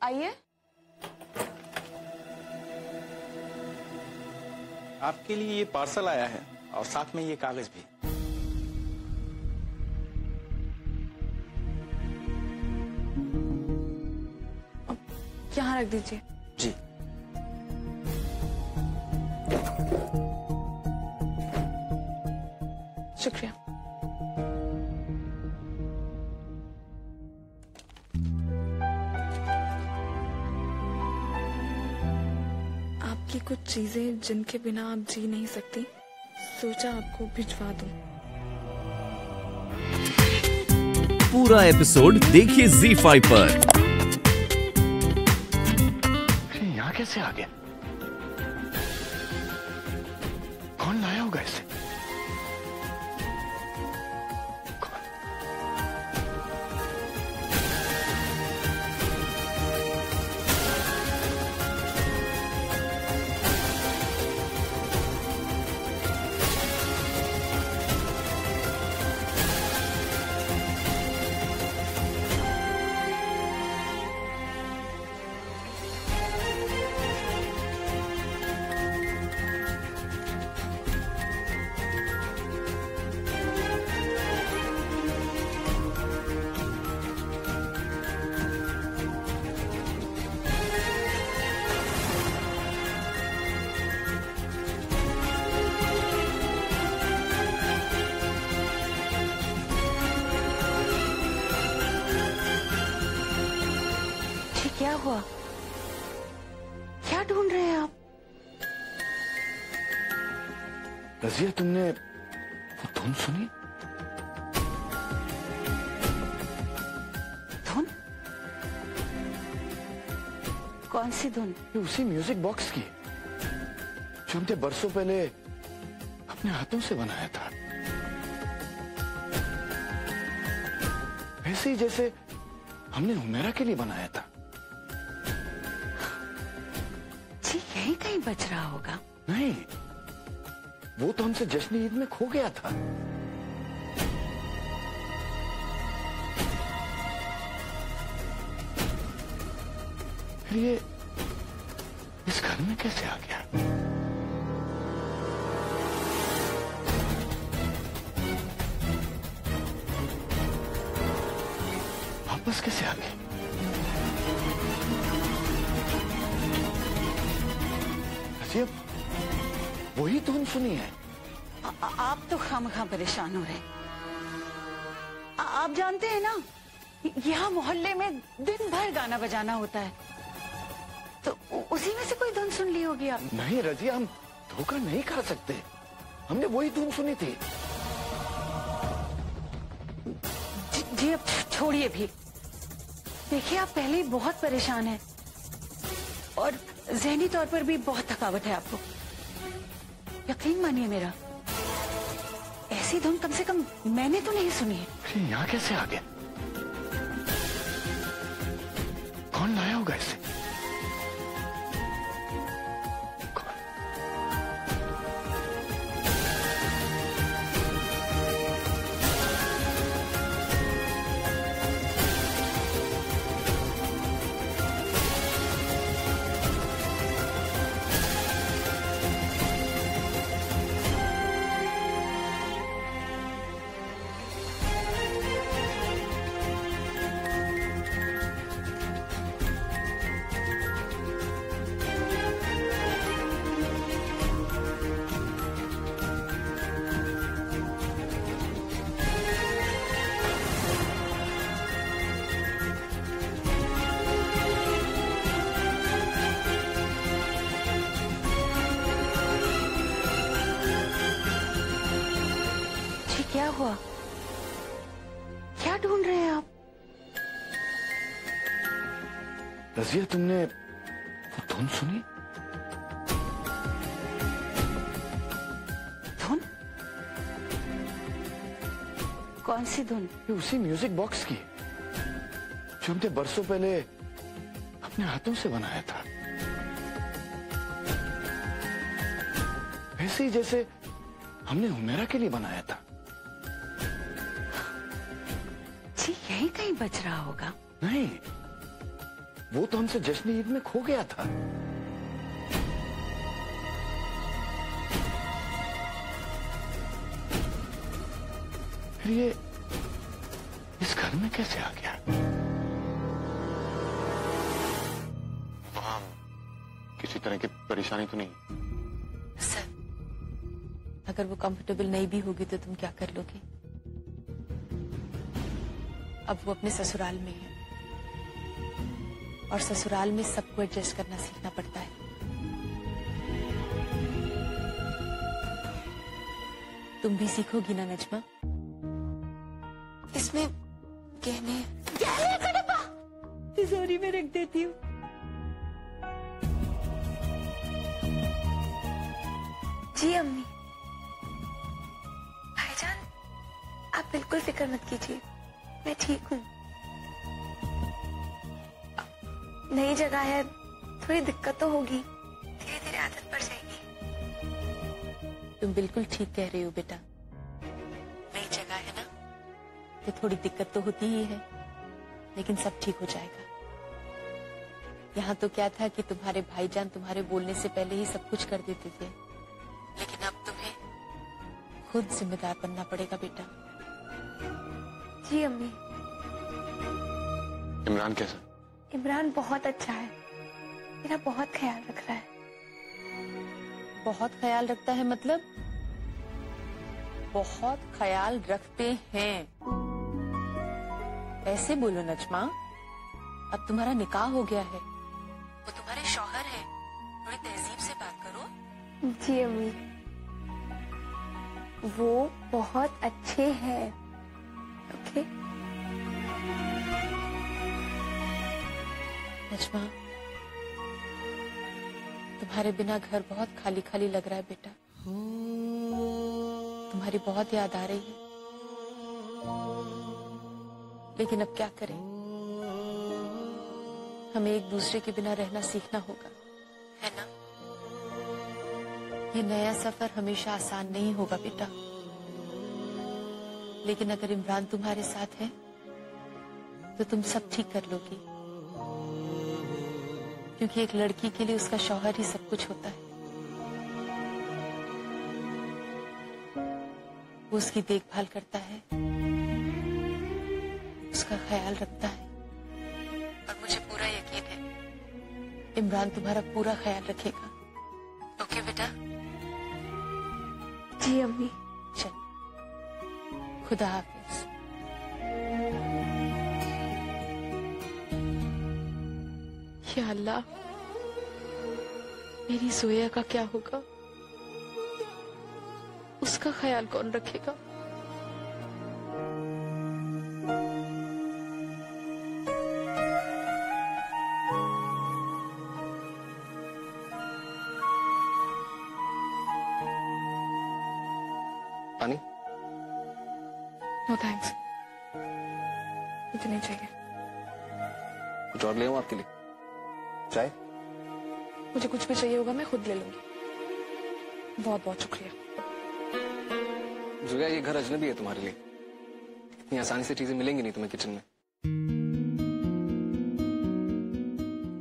आइए। आपके लिए ये पार्सल आया है और साथ में ये कागज भी। यहाँ रख दीजिए। जी। शुक्रिया। आपकी कुछ चीजें जिनके बिना आप जी नहीं सकती, सोचा आपको भिजवा दूं। पूरा एपिसोड देखिए ZEE5 पर। यहाँ कैसे आ गया? कौन लाया होगा इसे? कौन? क्या हुआ? क्या ढूंढ रहे हैं आप? रजिया, तुमने वो धुन सुनी? धुन? कौन सी धुन? ये उसी म्यूजिक बॉक्स की जो हमने बरसों पहले अपने हाथों से बनाया था। वैसे ही जैसे हमने हुमेरा के लिए बनाया था। यही कहीं बच रहा होगा। नहीं, वो तो हमसे जश्न ईद में खो गया था। फिर ये इस घर में कैसे आ गया? वापस कैसे आ गया? वही धुन सुनी है। आप तो खामखा परेशान हो रहे हैं। आप जानते हैं ना, यहाँ मोहल्ले में दिन भर गाना बजाना होता है, तो उसी में से कोई धुन सुन ली होगी आप। नहीं रजिया, हम धोखा नहीं खा सकते। हमने वही धुन सुनी थी। जी अब छोड़िए भी। देखिए, आप पहले ही बहुत परेशान हैं और ज़हनी तौर पर भी बहुत थकावट है आपको। यकीन मानिए मेरा, ऐसी धुन कम से कम मैंने तो नहीं सुनी है। यहाँ कैसे आ गया? कौन लाया होगा इसे? क्या हुआ? क्या ढूंढ रहे हैं आप? रजिया, तुमने वो धुन सुनी? धुन? कौन सी धुन? ये उसी म्यूजिक बॉक्स की जो हमने बरसों पहले अपने हाथों से बनाया था। वैसे ही जैसे हमने हुमेरा के लिए बनाया था। जी यही कहीं बच रहा होगा। नहीं, वो तो हमसे जश्न ईद में खो गया था। फिर ये इस घर में कैसे आ गया? वहां किसी तरह की परेशानी तो नहीं? सर, अगर वो कंफर्टेबल नहीं भी होगी तो तुम क्या कर लोगे? अब वो अपने ससुराल में है और ससुराल में सबको एडजस्ट करना सीखना पड़ता है। तुम भी सीखोगी ना नजमा? इसमें गहने का डब्बा तिजोरी में रख देती हूँ। जी अम्मी। भाईजान, आप बिल्कुल फिक्र मत कीजिए, मैं ठीक हूँ। नई जगह है, थोड़ी दिक्कत तो होगी, धीरे धीरे आदत पड़ जाएगी। तुम बिल्कुल ठीक कह रही हो बेटा। नई जगह है ना, तो थोड़ी दिक्कत तो होती ही है, लेकिन सब ठीक हो जाएगा। यहाँ तो क्या था कि तुम्हारे भाईजान तुम्हारे बोलने से पहले ही सब कुछ कर देते थे, लेकिन अब तुम्हें खुद जिम्मेदार बनना पड़ेगा बेटा। जी अम्मी। इमरान कैसा? इमरान बहुत अच्छा है, मेरा बहुत ख्याल रख रहा है। बहुत ख्याल रखता है मतलब? बहुत ख्याल रखते हैं ऐसे बोलो नजमा। अब तुम्हारा निकाह हो गया है, वो तुम्हारे शौहर है, थोड़ी तहजीब से बात करो। जी अम्मी, वो बहुत अच्छे हैं। ओके नजमा, तुम्हारे बिना घर बहुत खाली खाली लग रहा है बेटा। तुम्हारी बहुत याद आ रही है, लेकिन अब क्या करें, हमें एक दूसरे के बिना रहना सीखना होगा, है ना? ये नया सफर हमेशा आसान नहीं होगा बेटा, लेकिन अगर इमरान तुम्हारे साथ है तो तुम सब ठीक कर लोगी, क्योंकि एक लड़की के लिए उसका शौहर ही सब कुछ होता है। वो उसकी देखभाल करता है, उसका ख्याल रखता है, और मुझे पूरा यकीन है इमरान तुम्हारा पूरा ख्याल रखेगा। ओके बेटा? जी अम्मी। चल, खुदा हाफिज। या अल्लाह, मेरी जोया का क्या होगा? उसका ख्याल कौन रखेगा? पानी? नो थैंक्स, मुझे नहीं चाहिए। कुछ और ले आऊं आपके लिए? चाय? मुझे कुछ भी चाहिए होगा मैं खुद ले लूंगी। बहुत बहुत शुक्रिया। जुया, ये घर अजनबी है तुम्हारे लिए, इतनी आसानी से चीजें मिलेंगी नहीं तुम्हें किचन में।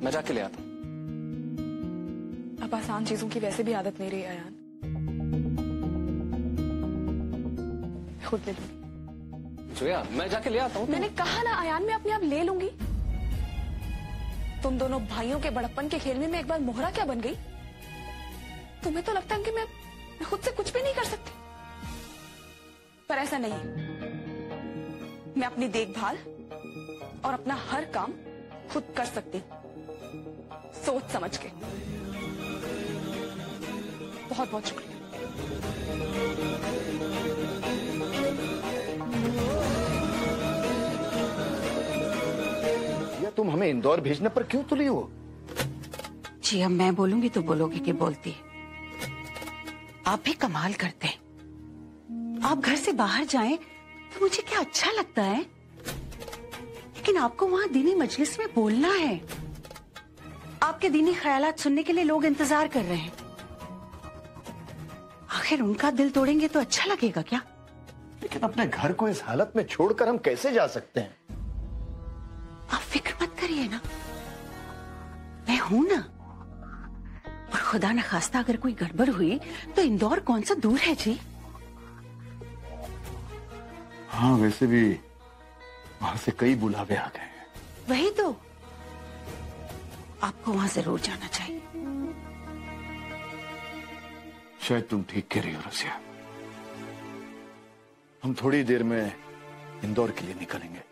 मैं जाके ले आता हूँ। अब आसान चीजों की वैसे भी आदत नहीं रही अयान, मैं खुद ले लूंगी। जुया, मैं जाके ले आता हूँ। मैंने कहा ना अयान, मैं अपने आप ले लूंगी। तुम दोनों भाइयों के बड़प्पन के खेल में मैं एक बार मोहरा क्या बन गई? तुम्हें तो लगता है कि मैं खुद से कुछ भी नहीं कर सकती, पर ऐसा नहीं है। मैं अपनी देखभाल और अपना हर काम खुद कर सकती हूँ, सोच समझ के। बहुत बहुत शुक्रिया। तुम हमें इंदौर भेजने पर क्यों तुली हो? जी, अब मैं बोलूंगी तो बोलोगे कि बोलती है। आप भी कमाल करते हैं। आप घर से बाहर जाएं तो मुझे क्या अच्छा लगता है, लेकिन आपको वहां दीनी मजलिस में बोलना है। आपके दीनी ख्यालात सुनने के लिए लोग इंतजार कर रहे हैं। आखिर उनका दिल तोड़ेंगे तो अच्छा लगेगा क्या? लेकिन अपने घर को इस हालत में छोड़कर हम कैसे जा सकते हैं? आप फिक्र मत करिए ना, हूं ना। और खुदा न खास्ता अगर कोई गड़बड़ हुई तो इंदौर कौन सा दूर है जी। हाँ, वैसे भी वहां से कई बुलावे आ गए हैं। वही तो, आपको वहां जरूर जाना चाहिए। शायद तुम ठीक कह रही हो रसिया। हम थोड़ी देर में इंदौर के लिए निकलेंगे।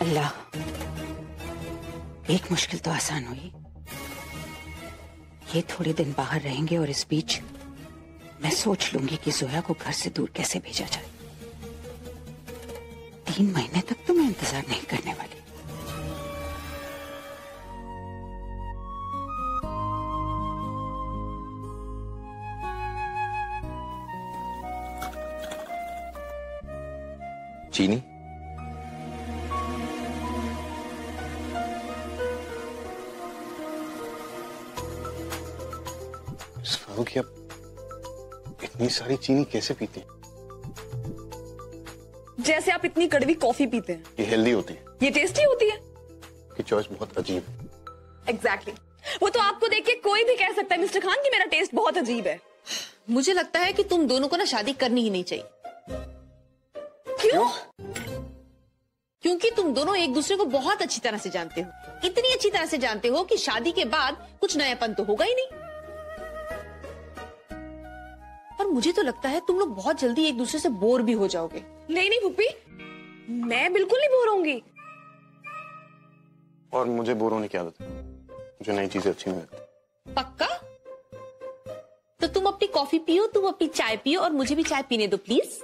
अल्लाह, एक मुश्किल तो आसान हुई। ये थोड़े दिन बाहर रहेंगे और इस बीच मैं सोच लूंगी कि जोया को घर से दूर कैसे भेजा जाए। 3 महीने तक तो मैं इंतजार नहीं करने वाली। चीनी? फारूक, आप इतनी सारी चीनी कैसे पीते हैं? जैसे आप इतनी कड़वी कॉफी पीते हैं। ये हेल्दी होती है। ये टेस्टी होती है। की चॉइस बहुत अजीब है। एग्जैक्टली वो तो आपको देख के कोई भी कह सकता है मिस्टर खान कि मेरा टेस्ट बहुत अजीब है। मुझे लगता है कि तुम दोनों को ना शादी करनी ही नहीं चाहिए। क्यों? क्योंकि तुम दोनों एक दूसरे को बहुत अच्छी तरह से जानते हो। इतनी अच्छी तरह से जानते हो कि शादी के बाद कुछ नयापन तो होगा ही नहीं। और मुझे तो लगता है तुम लोग बहुत जल्दी एक दूसरे से बोर भी हो जाओगे। नहीं नहीं भुप्पी, मैं बिल्कुल नहीं बोर होंगी। और मुझे बोर होने की आदत है। मुझे नई चीजें अच्छी नहीं लगती। पक्का? तो तुम अपनी कॉफी पियो, तुम अपनी चाय पियो और मुझे भी चाय पीने दो प्लीज।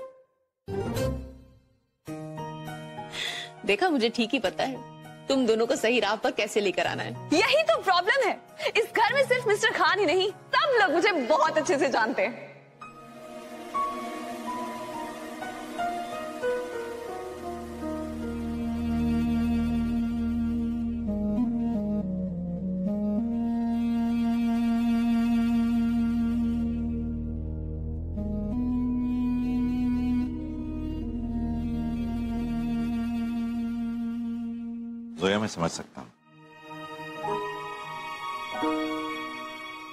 देखा, मुझे ठीक ही पता है तुम दोनों को सही राह पर कैसे लेकर आना है। यही तो प्रॉब्लम है। इस घर में सिर्फ मिस्टर खान ही नहीं, सब लोग मुझे बहुत अच्छे से जानते हैं। जोया, मैं समझ सकता हूं।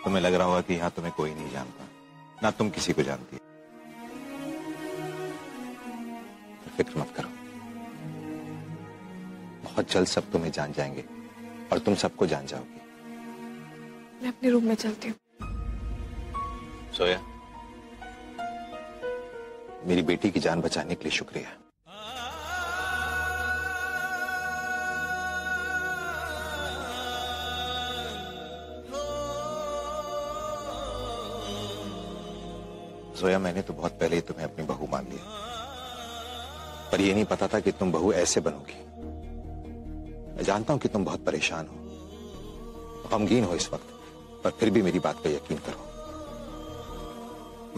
तुम्हें लग रहा होगा कि यहां तुम्हें कोई नहीं जानता, ना तुम किसी को जानती। फिक्र मत करो, बहुत जल्द सब तुम्हें जान जाएंगे और तुम सबको जान जाओगी। मैं अपने रूम में चलती हूँ। जोया, मेरी बेटी की जान बचाने के लिए शुक्रिया। जोया, मैंने तो बहुत पहले ही तुम्हें अपनी बहू मान लिया, पर यह नहीं पता था कि तुम बहू ऐसे बनोगी। मैं जानता हूं कि तुम बहुत परेशान हो, गमगीन हो इस वक्त, पर फिर भी मेरी बात का यकीन करो।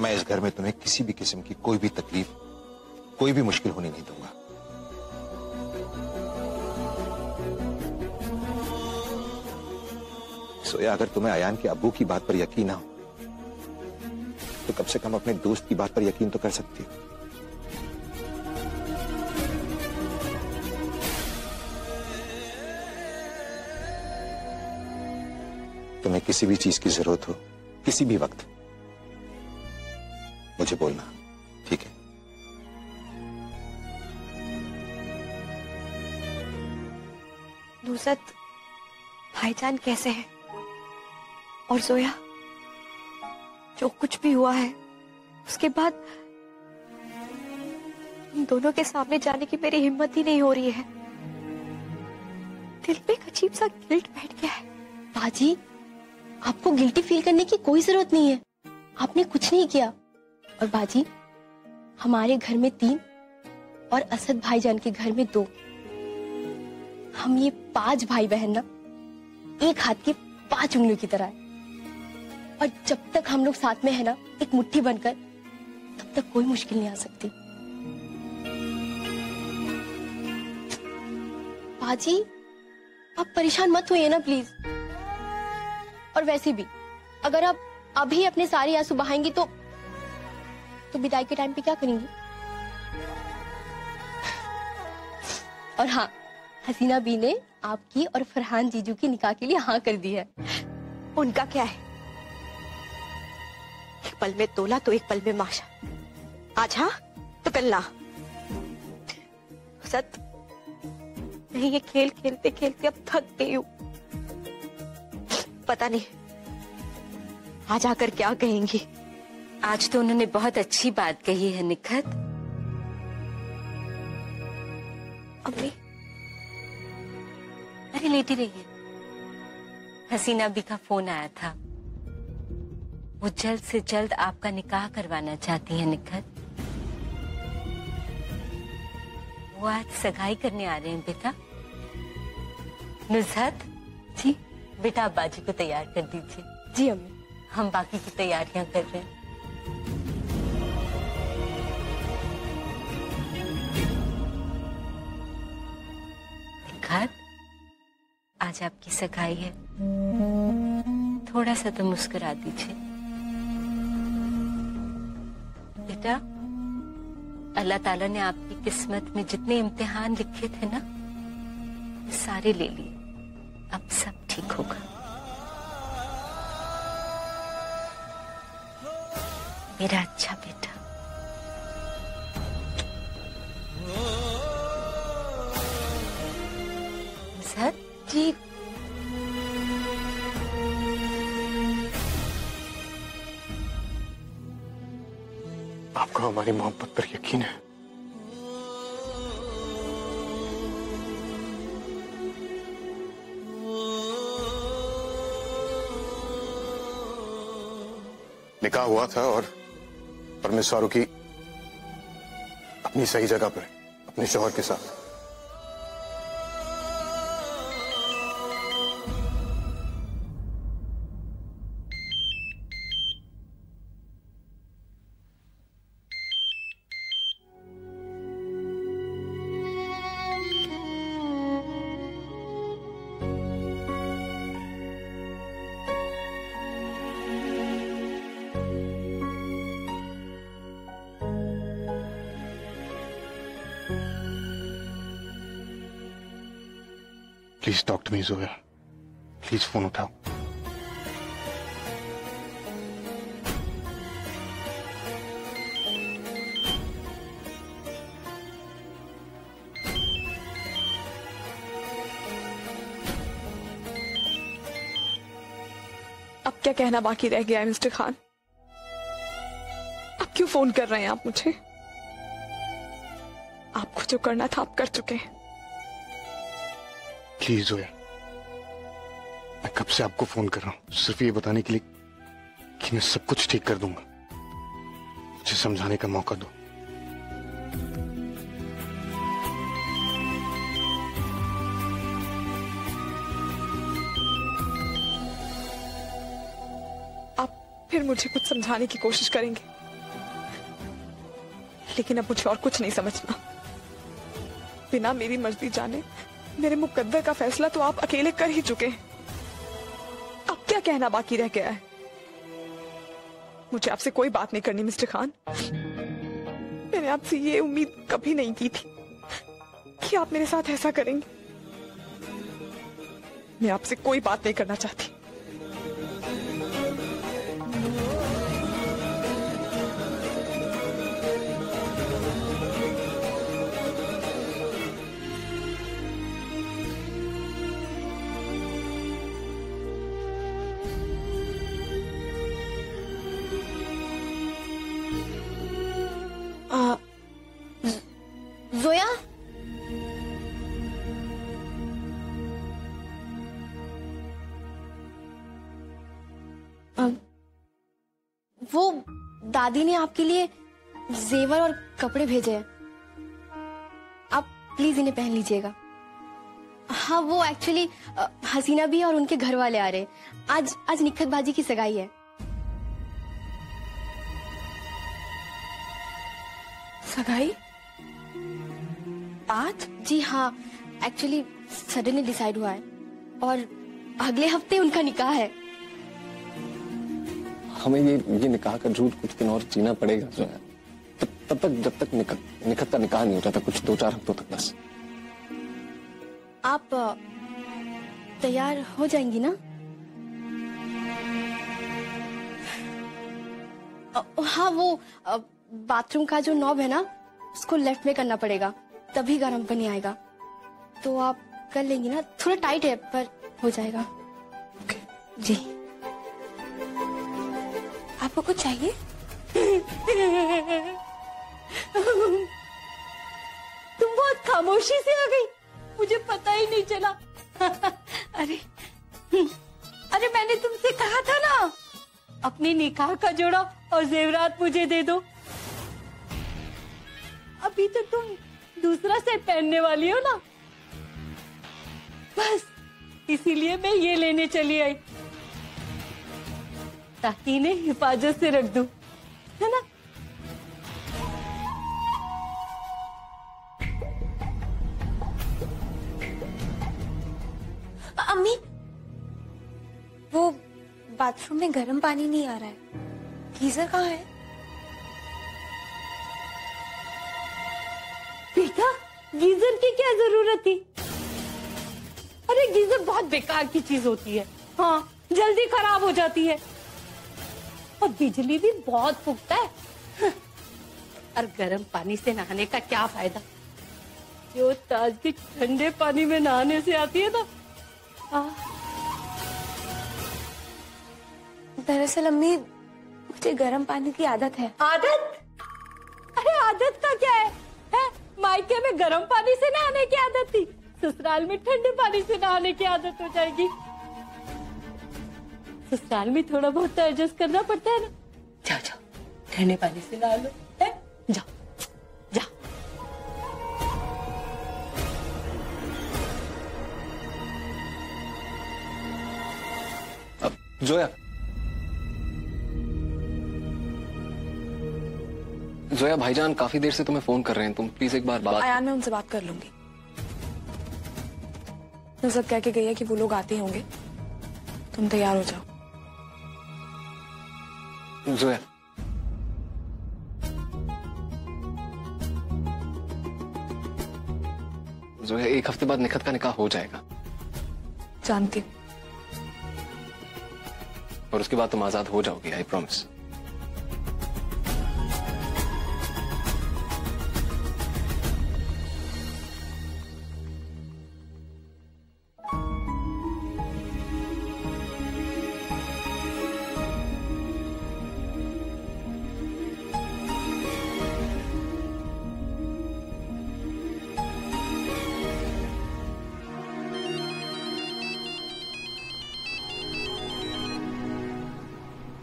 मैं इस घर में तुम्हें किसी भी किस्म की कोई भी तकलीफ, कोई भी मुश्किल होने नहीं दूंगा। सोया, अगर तुम्हें अयान के अब्बू की बात पर यकीन ना हो तो कम से कम अपने दोस्त की बात पर यकीन तो कर सकती हो। तुम्हें किसी भी चीज की जरूरत हो, किसी भी वक्त, मुझे बोलना, ठीक है? नुसरत भाईजान कैसे हैं? और जोया, जो कुछ भी हुआ है उसके बाद इन दोनों के सामने जाने की मेरी हिम्मत ही नहीं हो रही है। दिल पे एक अजीब सा गिल्ट बैठ गया है। बाजी, आपको गिल्टी फील करने की कोई जरूरत नहीं है। आपने कुछ नहीं किया। और बाजी, हमारे घर में 3 और असद भाईजान के घर में 2। हम ये 5 भाई बहन ना एक हाथ के 5 उंगलियों की तरह है। और जब तक हम लोग साथ में है ना, एक मुट्ठी बनकर, तब तक कोई मुश्किल नहीं आ सकती। बाजी, आप परेशान मत होइए ना प्लीज। और वैसे भी अगर आप अभी अपने सारे आंसू बहाएंगी तो विदाई के टाइम पे क्या करेंगी? और हाँ, हसीना बी ने आपकी और फरहान जीजू की निकाह के लिए हाँ कर दी है। उनका क्या है? एक पल में तोला तो एक पल में माशा। आज हाँ तो कल ना। सत मैं ये खेल खेलते खेलते अब थक गई हूँ। पता नहीं आज आकर क्या कहेंगी। आज तो उन्होंने बहुत अच्छी बात कही है निखत। अम्मी अरे लेटी रहिए। हसीना बी का फोन आया था, वो जल्द से जल्द आपका निकाह करवाना चाहती है निखत। वो आज सगाई करने आ रहे हैं बेटा। नुज़हत जी बेटा आप बाजी को तैयार कर दीजिए। जी अम्मी। हम बाकी की तैयारियां कर रहे हैं। निखत आज आपकी सगाई है, थोड़ा सा तो मुस्कुरा दीजिए बेटा। अल्लाह ताला ने आपकी किस्मत में जितने इम्तिहान लिखे थे ना, सारे ले लिए। अब सब ठीक होगा। मेरा अच्छा बेटा। सर जी आपको हमारी मोहब्बत पर यकीन है? निकाह हुआ था और परमिस फारूकी अपनी सही जगह पर अपने शौहर के साथ। Please talk to me Zoya, please phone उठाओ। अब क्या कहना बाकी रह गया है मिस्टर खान? अब क्यों फोन कर रहे हैं आप मुझे? आपको जो करना था आप कर चुके हैं। प्लीज जोया, मैं कब से आपको फोन कर रहा हूं सिर्फ ये बताने के लिए कि मैं सब कुछ ठीक कर दूंगा। मुझे समझाने का मौका दो। आप फिर मुझे कुछ समझाने की कोशिश करेंगे, लेकिन अब मुझे और कुछ नहीं समझना। बिना मेरी मर्जी जाने मेरे मुकद्दर का फैसला तो आप अकेले कर ही चुके हैं। अब क्या कहना बाकी रह गया है? मुझे आपसे कोई बात नहीं करनी मिस्टर खान। मैंने आपसे ये उम्मीद कभी नहीं की थी कि आप मेरे साथ ऐसा करेंगे। मैं आपसे कोई बात नहीं करना चाहती। जोया, वो दादी ने आपके लिए जेवर और कपड़े भेजे हैं, आप प्लीज इन्हें पहन लीजिएगा। हाँ, वो एक्चुअली हसीना भी और उनके घर वाले आ रहे हैं। आज निखत बाजी की सगाई है। सगाई? आज? जी हाँ, एक्चुअली सडनली डिसाइड हुआ है और अगले हफ्ते उनका निकाह है। हमें ये निकाह का झूठ कुछ दिन और जीना पड़ेगा जो है, तब तक जब तक निखत का निकाह नहीं होता था, कुछ 2-4 हफ्तों तक बस। आप तैयार हो जाएंगी ना? हाँ, वो बाथरूम का जो नॉब है ना, उसको लेफ्ट में करना पड़ेगा, तभी गर्म पानी आएगा। तो आप कर लेंगी ना? थोड़ा टाइट है पर हो जाएगा। ओके। जी। आपको कुछ चाहिए? तुम बहुत खामोशी से आ गई, मुझे पता ही नहीं चला। अरे मैंने तुमसे कहा था ना, अपने निकाह का जोड़ा और जेवरात मुझे दे दो। अभी तो तुम दूसरा सेट पहनने वाली हो ना, बस इसीलिए मैं ये लेने चली आई, ताकि इन्हें हिफाजत से रख दूं, है ना? अम्मी, वो बाथरूम में गर्म पानी नहीं आ रहा है, गीजर कहाँ है? बेटा, गीजर की क्या जरूरत थी? अरे गीजर बहुत बेकार की चीज होती है, हाँ, जल्दी खराब हो जाती है और बिजली भी बहुत फूकता है। और गर्म पानी से नहाने का क्या फायदा, जो ताज के ठंडे पानी में नहाने से आती है ना। दरअसल अम्मी, मुझे गर्म पानी की आदत है। आदत? अरे आदत का क्या है? मायके में गर्म पानी से नहाने की आदत थी, ससुराल में ठंडे पानी से नहाने की आदत हो जाएगी। ससुराल में थोड़ा बहुत तो एडजस्ट करना पड़ता है ना। जाओ जाओ, ठंडे पानी से नहा लो, है? जाओ जाओ। अब जोया, जोया भाईजान काफी देर से तुम्हें फोन कर रहे हैं, तुम प्लीज एक बार बात। आयान, मैं उनसे बात कर लूंगी। नुसरत कह के गई है कि वो लोग आते होंगे, तुम तैयार हो जाओ। जोया, जोया, 1 हफ्ते बाद निखत का निकाह हो जाएगा। जानती हूँ। और उसके बाद तुम आजाद हो जाओगी, आई प्रॉमिस।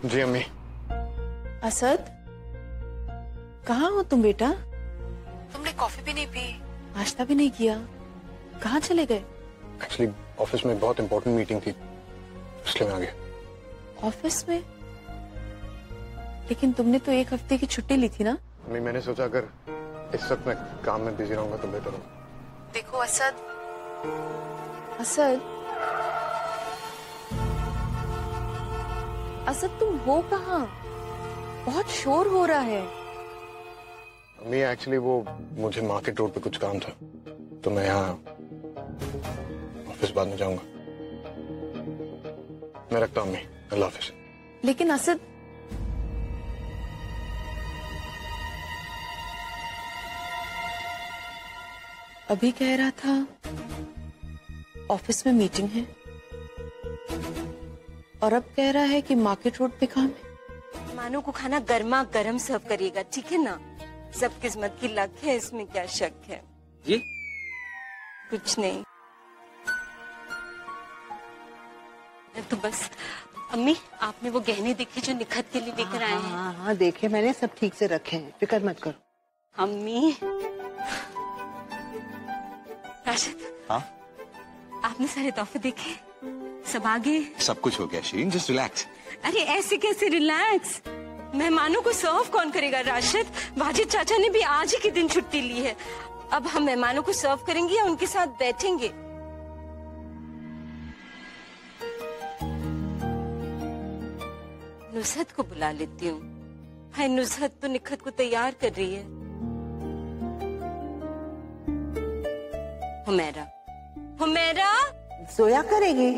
जी अम्मी। असद, कहाँ हो तुम बेटा? तुमने कॉफी भी नहीं पी, नाश्ता भी नहीं किया, कहाँ चले गए? एक्चुअली ऑफिस में बहुत इंपॉर्टेंट मीटिंग थी, इसलिए मैं आ गया। ऑफिस में? लेकिन तुमने तो 1 हफ्ते की छुट्टी ली थी ना? अम्मी, मैंने सोचा अगर इस वक्त मैं काम में बिजी रहूंगा तो बेटर होगा। देखो असद, असद, असद तुम हो कहाँ? बहुत शोर हो रहा है। अम्मी एक्चुअली वो मुझे मार्केट रोड पे कुछ काम था, तो मैं यहाँ ऑफिस बाद में जाऊंगा। मैं रखता हूँ अम्मी, अल्लाह हाफिज। लेकिन असद, अभी कह रहा था ऑफिस में मीटिंग है और अब कह रहा है कि मार्केट रोड पे काम है। मानो को खाना गर्मा गर्म सर्व करिएगा, ठीक है ना? सब किस्मत की लक है, इसमें क्या शक है? जी कुछ नहीं, तो बस अम्मी, आपने वो गहने देखे जो निखत के लिए लेकर आए हैं? हाँ हाँ, देखे मैंने, सब ठीक से रखे हैं, फिक्र मत करो। अम्मी, राशिद, हाँ? आपने सारे तोहफे देखे? सब आ गए? सब कुछ हो गया शीरीन, जस्ट रिलैक्स। अरे ऐसे कैसे रिलैक्स? मेहमानों को सर्व कौन करेगा राशिद? वाजिद चाचा ने भी आज ही के दिन छुट्टी ली है। अब हम मेहमानों को सर्व करेंगे या उनके साथ बैठेंगे? नुसरत को बुला लेती हूँ। भाई नुसरत तो निखत को तैयार कर रही है। हुमैरा, हुमैरा, जोया करेगी।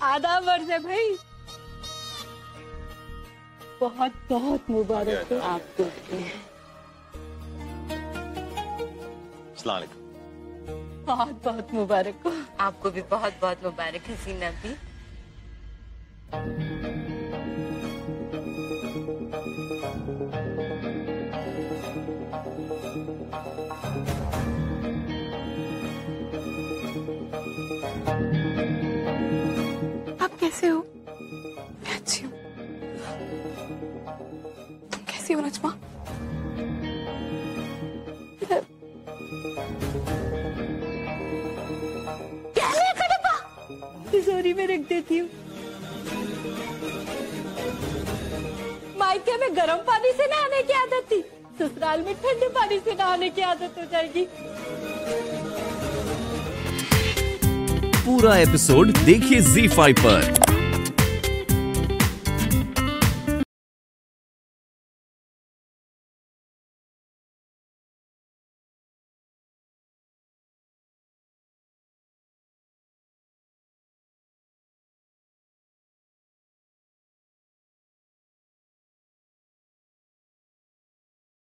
आदाब वर्ष है भाई, बहुत बहुत मुबारक हो आपको। अस्सलाम वालेकुम। बहुत बहुत मुबारक हो आपको भी, बहुत बहुत मुबारक हसीना भी। आप कैसे हो? मैं अच्छी हूँ। तुम कैसी हो नजमा? तिजोरी में रख देती हूँ। मायके में गर्म पानी से नहाने की आदत थी, ससुराल में ठंडे पानी से नहाने की आदत हो जाएगी। पूरा एपिसोड देखिए ZEE5 पर।